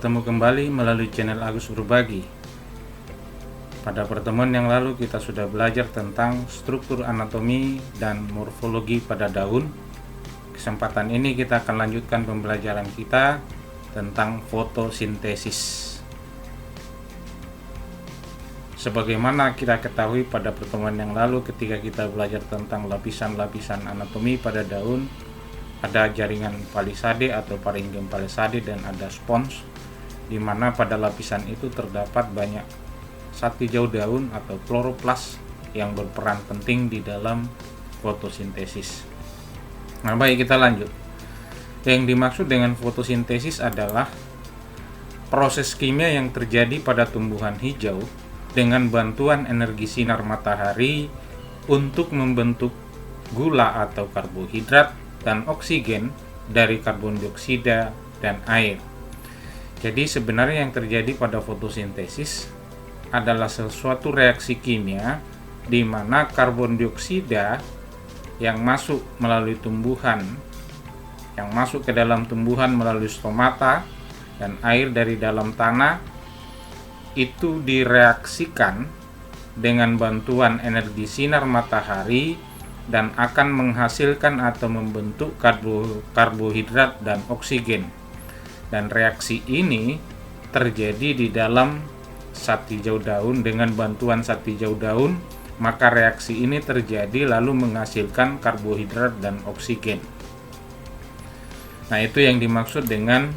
bertemu kembali melalui channel Agus Berbagi. Pada pertemuan yang lalu kita sudah belajar tentang struktur anatomi dan morfologi pada daun. Kesempatan ini kita akan lanjutkan pembelajaran kita tentang fotosintesis. Sebagaimana kita ketahui pada pertemuan yang lalu ketika kita belajar tentang lapisan-lapisan anatomi pada daun, ada jaringan palisade atau parenchym palisade dan ada spons, di mana pada lapisan itu terdapat banyak zat hijau daun atau kloroplas yang berperan penting di dalam fotosintesis. Nah, baik, kita lanjut. Yang dimaksud dengan fotosintesis adalah proses kimia yang terjadi pada tumbuhan hijau dengan bantuan energi sinar matahari untuk membentuk gula atau karbohidrat dan oksigen dari karbon dioksida dan air. Jadi sebenarnya yang terjadi pada fotosintesis adalah sesuatu reaksi kimia di mana karbon dioksida yang masuk melalui tumbuhan, yang masuk ke dalam tumbuhan melalui stomata, dan air dari dalam tanah itu direaksikan dengan bantuan energi sinar matahari dan akan menghasilkan atau membentuk karbohidrat dan oksigen. Dan reaksi ini terjadi di dalam zat hijau daun. Dengan bantuan zat hijau daun, maka reaksi ini terjadi lalu menghasilkan karbohidrat dan oksigen. Nah, itu yang dimaksud dengan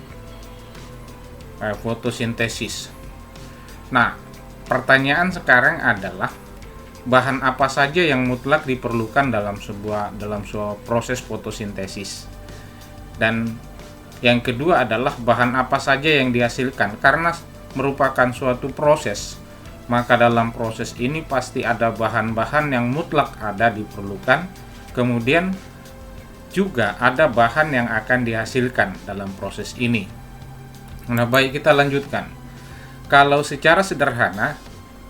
fotosintesis. Nah, pertanyaan sekarang adalah bahan apa saja yang mutlak diperlukan dalam sebuah proses fotosintesis. Dan yang kedua adalah bahan apa saja yang dihasilkan. Karena merupakan suatu proses, maka dalam proses ini pasti ada bahan-bahan yang mutlak ada diperlukan, kemudian juga ada bahan yang akan dihasilkan dalam proses ini. Nah, baik, kita lanjutkan. Kalau secara sederhana,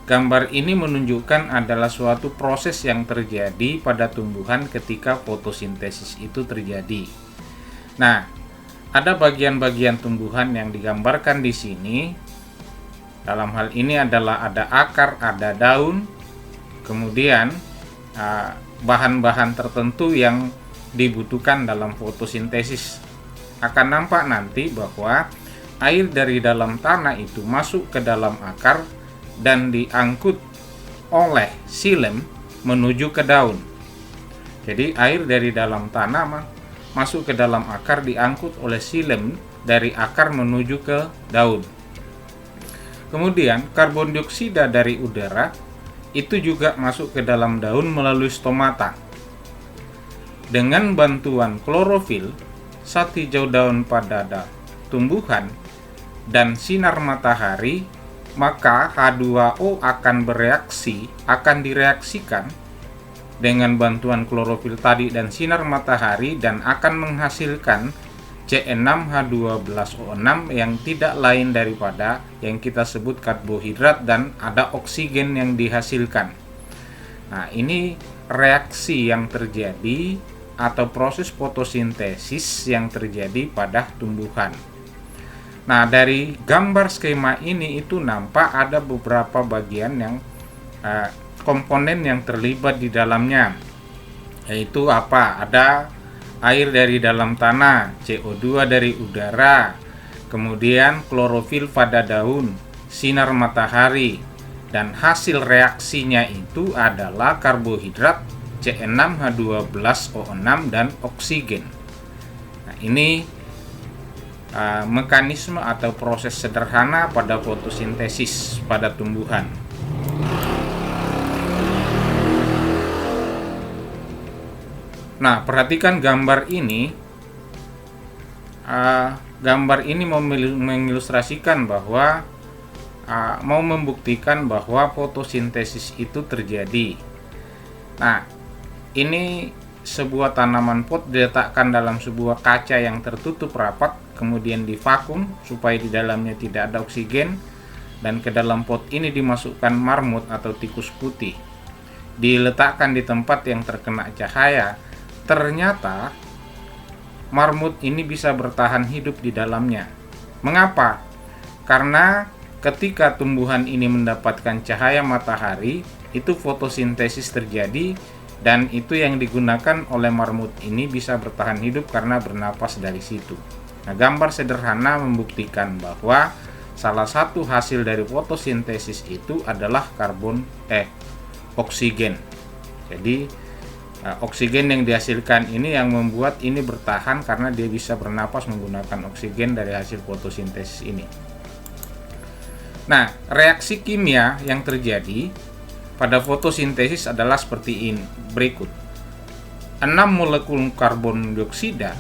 gambar ini menunjukkan adalah suatu proses yang terjadi pada tumbuhan ketika fotosintesis itu terjadi. Nah, ada bagian-bagian tumbuhan yang digambarkan di sini. Dalam hal ini adalah ada akar, ada daun, kemudian bahan-bahan tertentu yang dibutuhkan dalam fotosintesis. Akan nampak nanti bahwa air dari dalam tanah itu masuk ke dalam akar dan diangkut oleh xilem menuju ke daun. Jadi air dari dalam tanah masuk ke dalam akar, diangkut oleh xilem dari akar menuju ke daun. Kemudian karbon dioksida dari udara itu juga masuk ke dalam daun melalui stomata. Dengan bantuan klorofil, zat hijau daun pada tumbuhan, dan sinar matahari, maka H2O akan direaksikan dengan bantuan klorofil tadi dan sinar matahari dan akan menghasilkan C6H12O6 yang tidak lain daripada yang kita sebut karbohidrat, dan ada oksigen yang dihasilkan. Nah, ini reaksi yang terjadi atau proses fotosintesis yang terjadi pada tumbuhan. Nah, dari gambar skema ini itu nampak ada beberapa bagian yang komponen yang terlibat di dalamnya, yaitu apa? Ada air dari dalam tanah, CO2 dari udara, kemudian klorofil pada daun, sinar matahari, dan hasil reaksinya itu adalah karbohidrat C6H12O6 dan oksigen. Nah, ini mekanisme atau proses sederhana pada fotosintesis pada tumbuhan. Nah, perhatikan gambar ini. Gambar ini mau mengilustrasikan bahwa mau membuktikan bahwa fotosintesis itu terjadi. Nah, ini sebuah tanaman pot diletakkan dalam sebuah kaca yang tertutup rapat, kemudian divakum supaya di dalamnya tidak ada oksigen, dan ke dalam pot ini dimasukkan marmut atau tikus putih. Diletakkan di tempat yang terkena cahaya. Ternyata marmut ini bisa bertahan hidup di dalamnya. Mengapa? Karena ketika tumbuhan ini mendapatkan cahaya matahari, itu fotosintesis terjadi, dan itu yang digunakan oleh marmut ini bisa bertahan hidup karena bernapas dari situ. Nah, gambar sederhana membuktikan bahwa salah satu hasil dari fotosintesis itu adalah oksigen. Jadi oksigen yang dihasilkan ini yang membuat ini bertahan karena dia bisa bernapas menggunakan oksigen dari hasil fotosintesis ini. Nah, reaksi kimia yang terjadi pada fotosintesis adalah seperti ini, berikut. 6 molekul karbon dioksida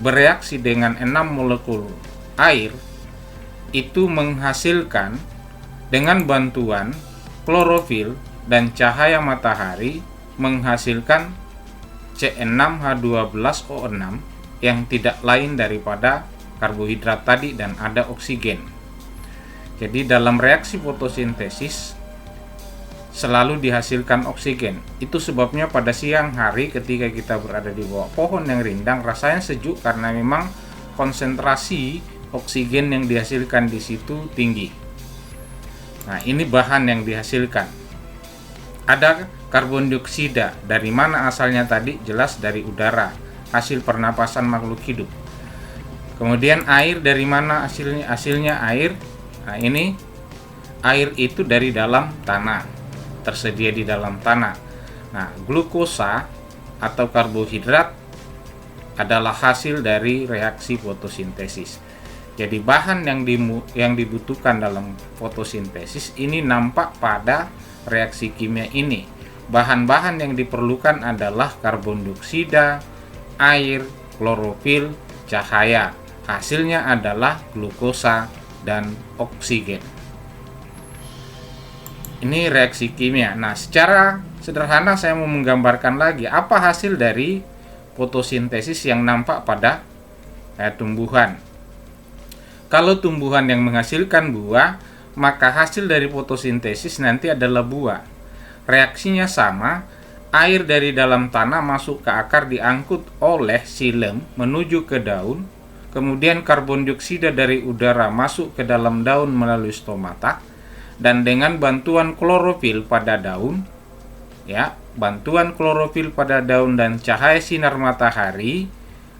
bereaksi dengan 6 molekul air itu menghasilkan dengan bantuan klorofil dan cahaya matahari menghasilkan C6H12O6 yang tidak lain daripada karbohidrat tadi dan ada oksigen. Jadi dalam reaksi fotosintesis selalu dihasilkan oksigen. Itu sebabnya pada siang hari ketika kita berada di bawah pohon yang rindang rasanya sejuk karena memang konsentrasi oksigen yang dihasilkan di situ tinggi. Nah, ini bahan yang dihasilkan. Ada karbon dioksida. Dari mana asalnya tadi? Jelas dari udara, hasil pernapasan makhluk hidup. Kemudian air dari mana hasilnya? Hasilnya air. Nah, ini air itu dari dalam tanah, tersedia di dalam tanah. Nah, glukosa atau karbohidrat adalah hasil dari reaksi fotosintesis. Jadi bahan yang dibutuhkan dalam fotosintesis ini nampak pada reaksi kimia ini. Bahan-bahan yang diperlukan adalah karbon dioksida, air, klorofil, cahaya. Hasilnya adalah glukosa dan oksigen. Ini reaksi kimia. Nah, secara sederhana saya mau menggambarkan lagi apa hasil dari fotosintesis yang nampak pada tumbuhan. Kalau tumbuhan yang menghasilkan buah, maka hasil dari fotosintesis nanti adalah buah. Reaksinya sama, air dari dalam tanah masuk ke akar diangkut oleh xilem menuju ke daun, kemudian karbon dioksida dari udara masuk ke dalam daun melalui stomata, dan dengan bantuan klorofil pada daun, bantuan klorofil pada daun dan cahaya sinar matahari,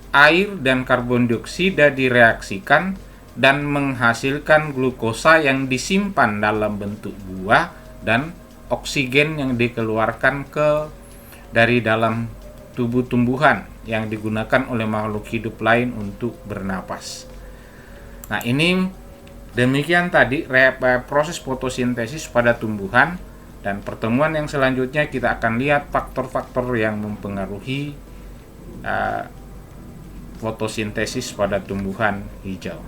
air dan karbon dioksida direaksikan dan menghasilkan glukosa yang disimpan dalam bentuk buah dan oksigen yang dikeluarkan dari dalam tubuh tumbuhan yang digunakan oleh makhluk hidup lain untuk bernapas. Nah, ini demikian tadi proses fotosintesis pada tumbuhan, dan pertemuan yang selanjutnya kita akan lihat faktor-faktor yang mempengaruhi fotosintesis pada tumbuhan hijau.